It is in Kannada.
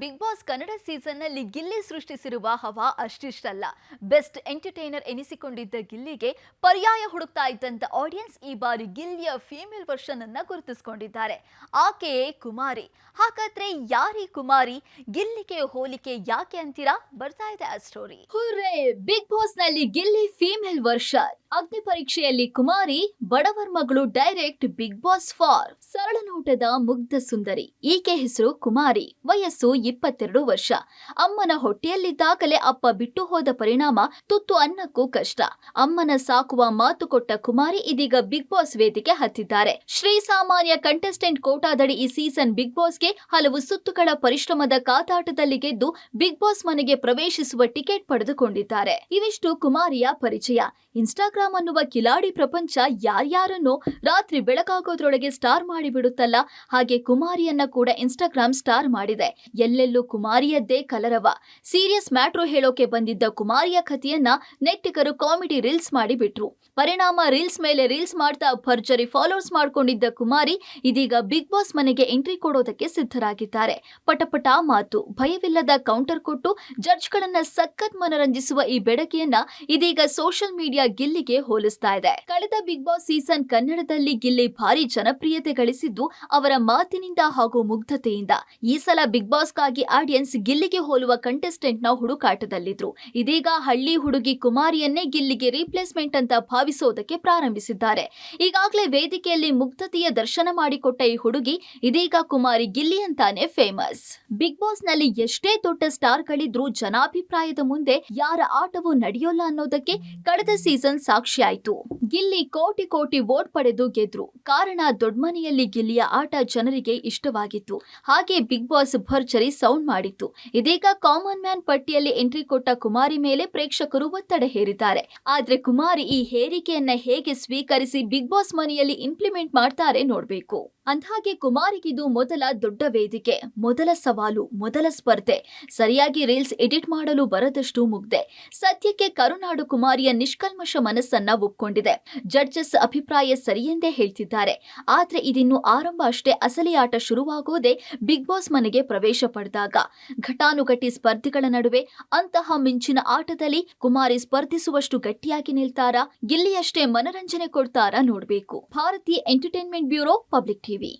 ಬಿಗ್ ಬಾಸ್ ಕನ್ನಡ ಸೀಸನ್ ನಲ್ಲಿ ಗಿಲ್ಲಿ ಸೃಷ್ಟಿಸಿರುವ ಹವಾ ಅಷ್ಟಿಷ್ಟಲ್ಲ. ಬೆಸ್ಟ್ ಎಂಟರ್ಟೈನರ್ ಎನಿಸಿಕೊಂಡಿದ್ದ ಗಿಲ್ಲಿಗೆ ಪರ್ಯಾಯ ಹುಡುಕ್ತಾ ಇದ್ದಂತ ಆಡಿಯನ್ಸ್ ಈ ಬಾರಿ ಗಿಲ್ಲಿಯ ಫೀಮೇಲ್ ವರ್ಷನ್ ಅನ್ನ ಗುರುತಿಸಿಕೊಂಡಿದ್ದಾರೆ. ಆಕೆಯೇ ಕುಮಾರಿ. ಹಾಗಾದ್ರೆ ಯಾರೀ ಕುಮಾರಿ? ಗಿಲ್ಲಿಗೆ ಹೋಲಿಕೆ ಯಾಕೆ ಅಂತೀರಾ? ಬರ್ತಾ ಇದೆ ಆ ಸ್ಟೋರಿ. ಹುರ್ರೇ! ಬಿಗ್ ಬಾಸ್ ನಲ್ಲಿ ಗಿಲ್ಲಿ ಫೀಮೇಲ್ ವರ್ಷನ್. ಅಗ್ನಿ ಪರೀಕ್ಷೆಯಲ್ಲಿ ಕುಮಾರಿ, ಬಡವರ್ ಮಗಳು ಡೈರೆಕ್ಟ್ ಬಿಗ್ ಬಾಸ್ ಫಾರ್. ಸರಳ ನೋಟದ ಮುಗ್ಧ ಸುಂದರಿ. ಈಕೆ ಹೆಸರು ಕುಮಾರಿ. ವಯಸ್ಸು 22 ವರ್ಷ. ಅಮ್ಮನ ಹೊಟ್ಟೆಯಲ್ಲಿದ್ದಾಗಲೇ ಅಪ್ಪ ಬಿಟ್ಟು ಹೋದ ಪರಿಣಾಮ ತುತ್ತು ಅನ್ನಕ್ಕೂ ಕಷ್ಟ. ಅಮ್ಮನ ಸಾಕುವ ಮಾತು ಕೊಟ್ಟ ಕುಮಾರಿ ಇದೀಗ ಬಿಗ್ ಬಾಸ್ ವೇದಿಕೆ ಹತ್ತಿದ್ದಾರೆ. ಶ್ರೀ ಸಾಮಾನ್ಯ ಕಂಟೆಸ್ಟೆಂಟ್ ಕೋಟಾದಡಿ ಈ ಸೀಸನ್ ಬಿಗ್ ಬಾಸ್ಗೆ ಹಲವು ಸುತ್ತುಗಳ ಪರಿಶ್ರಮದ ಕಾದಾಟದಲ್ಲಿ ಗೆದ್ದು ಬಿಗ್ ಬಾಸ್ ಮನೆಗೆ ಪ್ರವೇಶಿಸುವ ಟಿಕೆಟ್ ಪಡೆದುಕೊಂಡಿದ್ದಾರೆ. ಇವಿಷ್ಟು ಕುಮಾರಿಯ ಪರಿಚಯ. ಇನ್ಸ್ಟಾಗ್ರಾಮ್ ಅನ್ನುವ ಕಿಲಾಡಿ ಪ್ರಪಂಚ ಯಾರ್ಯಾರನ್ನೋ ರಾತ್ರಿ ಬೆಳಕಾಗೋದ್ರೊಳಗೆ ಸ್ಟಾರ್ ಮಾಡಿಬಿಡುತ್ತಲ್ಲ, ಹಾಗೆ ಕುಮಾರಿಯನ್ನ ಕೂಡ ಇನ್ಸ್ಟಾಗ್ರಾಮ್ ಸ್ಟಾರ್ ಮಾಡಿದೆ. ಎಲ್ಲೆಲ್ಲೂ ಕುಮಾರಿಯದ್ದೇ ಕಲರವ. ಸೀರಿಯಸ್ ಮ್ಯಾಟ್ರೋ ಹೇಳೋಕೆ ಬಂದಿದ್ದ ಕುಮಾರಿಯ ಕಥೆಯನ್ನ ನೆಟ್ಟಿಗರು ಕಾಮಿಡಿ ರೀಲ್ಸ್ ಮಾಡಿ ಬಿಟ್ರು. ಪರಿಣಾಮ ರೀಲ್ಸ್ ಮೇಲೆ ರೀಲ್ಸ್ ಮಾಡ್ತಾ ಭರ್ಜರಿ ಫಾಲೋವರ್ಸ್ ಮಾಡ್ಕೊಂಡಿದ್ದ ಕುಮಾರಿ ಇದೀಗ ಬಿಗ್ ಬಾಸ್ ಮನೆಗೆ ಎಂಟ್ರಿ ಕೊಡೋದಕ್ಕೆ ಸಿದ್ಧರಾಗಿದ್ದಾರೆ. ಪಟಪಟ ಮಾತು, ಭಯವಿಲ್ಲದ ಕೌಂಟರ್ ಕೊಟ್ಟು ಜಡ್ಜ್ಗಳನ್ನ ಸಖತ್ ಮನರಂಜಿಸುವ ಈ ಬೆಡಗಿಯನ್ನ ಇದೀಗ ಸೋಷಿಯಲ್ ಮೀಡಿಯಾ ಗಿಲ್ಲಿಗೆ ಹೋಲಿಸ್ತಾ ಇದೆ. ಕಳೆದ ಬಿಗ್ ಬಾಸ್ ಸೀಸನ್ ಕನ್ನಡದಲ್ಲಿ ಗಿಲ್ಲಿ ಭಾರಿ ಜನಪ್ರಿಯತೆ ಗಳಿಸಿದ್ದು ಅವರ ಮಾತಿನಿಂದ ಹಾಗೂ ಮುಗ್ಧತೆಯಿಂದ. ಈ ಸಲ ಬಿಗ್ ಬಾಸ್ಗಾಗಿ ಆಡಿಯನ್ಸ್ ಗಿಲ್ಲಿಗೆ ಹೋಲುವ ಕಂಟೆಸ್ಟೆಂಟ್ ನ ಹುಡುಕಾಟದಲ್ಲಿದ್ರು. ಇದೀಗ ಹಳ್ಳಿ ಹುಡುಗಿ ಕುಮಾರಿಯನ್ನೇ ಗಿಲ್ಲಿಗೆ ರೀಪ್ಲೇಸ್ಮೆಂಟ್ ಅಂತ ಭಾವಿಸೋದಕ್ಕೆ ಪ್ರಾರಂಭಿಸಿದ್ದಾರೆ. ಈಗಾಗಲೇ ವೇದಿಕೆಯಲ್ಲಿ ಮುಗ್ಧತೆಯ ದರ್ಶನ ಮಾಡಿಕೊಟ್ಟ ಈ ಹುಡುಗಿ ಇದೀಗ ಕುಮಾರಿ ಗಿಲ್ಲಿ ಅಂತಾನೆ ಫೇಮಸ್. ಬಿಗ್ ಬಾಸ್ ನಲ್ಲಿ ಎಷ್ಟೇ ದೊಡ್ಡ ಸ್ಟಾರ್ ಗಳಿದ್ರೂ ಜನಾಭಿಪ್ರಾಯದ ಮುಂದೆ ಯಾರ ಆಟವೂ ನಡೆಯೋಲ್ಲ ಅನ್ನೋದಕ್ಕೆ ಕಳೆದ ಸೀಸನ್ ಸಾಕ್ಷಿಯಾಯಿತು. ಗಿಲ್ಲಿ ಕೋಟಿ ಕೋಟಿ ವೋಟ್ ಪಡೆದು ಗೆದ್ರು. ಕಾರಣ ದೊಡ್ಡಮನೆಯಲ್ಲಿ ಗಿಲ್ಲಿಯ ಆಟ ಜನರಿಗೆ ಇಷ್ಟವಾಗಿತ್ತು. ಹಾಗೆ ಬಿಗ್ ಬಾಸ್ ಭರ್ಜರಿ ಸೌಂಡ್ ಮಾಡಿತ್ತು. ಇದೀಗ ಕಾಮನ್ ಮ್ಯಾನ್ ಪಟ್ಟಿಯಲ್ಲಿ ಎಂಟ್ರಿ ಕೊಟ್ಟ ಕುಮಾರಿ ಮೇಲೆ ಪ್ರೇಕ್ಷಕರು ಒತ್ತಡ ಹೇರಿದ್ದಾರೆ. ಆದ್ರೆ ಕುಮಾರಿ ಈ ಹೇರಿಕೆಯನ್ನ ಹೇಗೆ ಸ್ವೀಕರಿಸಿ ಬಿಗ್ ಬಾಸ್ ಮನೆಯಲ್ಲಿ ಇಂಪ್ಲಿಮೆಂಟ್ ಮಾಡ್ತಾರೆ ನೋಡ್ಬೇಕು. ಅಂದ್ಹಾಗೆ ಕುಮಾರಿಗಿದು ಮೊದಲ ದೊಡ್ಡ ವೇದಿಕೆ, ಮೊದಲ ಸವಾಲು, ಮೊದಲ ಸ್ಪರ್ಧೆ. ಸರಿಯಾಗಿ ರೀಲ್ಸ್ ಎಡಿಟ್ ಮಾಡಲು ಬರದಷ್ಟು ಮುಗ್ದೆ. ಸದ್ಯಕ್ಕೆ ಕರುನಾಡು ಕುಮಾರಿಯ ನಿಷ್ಕಲ್ಮಶ ಮನಸ್ಸನ್ನ ಒಪ್ಕೊಂಡಿದೆ. ಜಡ್ಜಸ್ ಅಭಿಪ್ರಾಯ ಸರಿಯೆಂದೇ ಹೇಳ್ತಿದ್ದಾರೆ. ಆದ್ರೆ ಇದಿನ್ನು ಆರಂಭ ಅಷ್ಟೇ. ಅಸಲಿ ಆಟ ಶುರುವಾಗೋದೇ ಬಿಗ್ ಬಾಸ್ ಮನೆಗೆ ಪ್ರವೇಶ ಪಡೆದಾಗ. ಘಟಾನುಘಟಿ ಸ್ಪರ್ಧಿಗಳ ನಡುವೆ ಅಂತಹ ಮಿಂಚಿನ ಆಟದಲ್ಲಿ ಕುಮಾರಿ ಸ್ಪರ್ಧಿಸುವಷ್ಟು ಗಟ್ಟಿಯಾಗಿ ನಿಲ್ತಾರಾ? ಗಿಲ್ಲಿಯಷ್ಟೇ ಮನರಂಜನೆ ಕೊಡ್ತಾರಾ ನೋಡ್ಬೇಕು. ಭಾರತೀಯ ಎಂಟರ್ಟೈನ್ಮೆಂಟ್ ಬ್ಯೂರೋ, ಪಬ್ಲಿಕ್ ಟಿವಿ.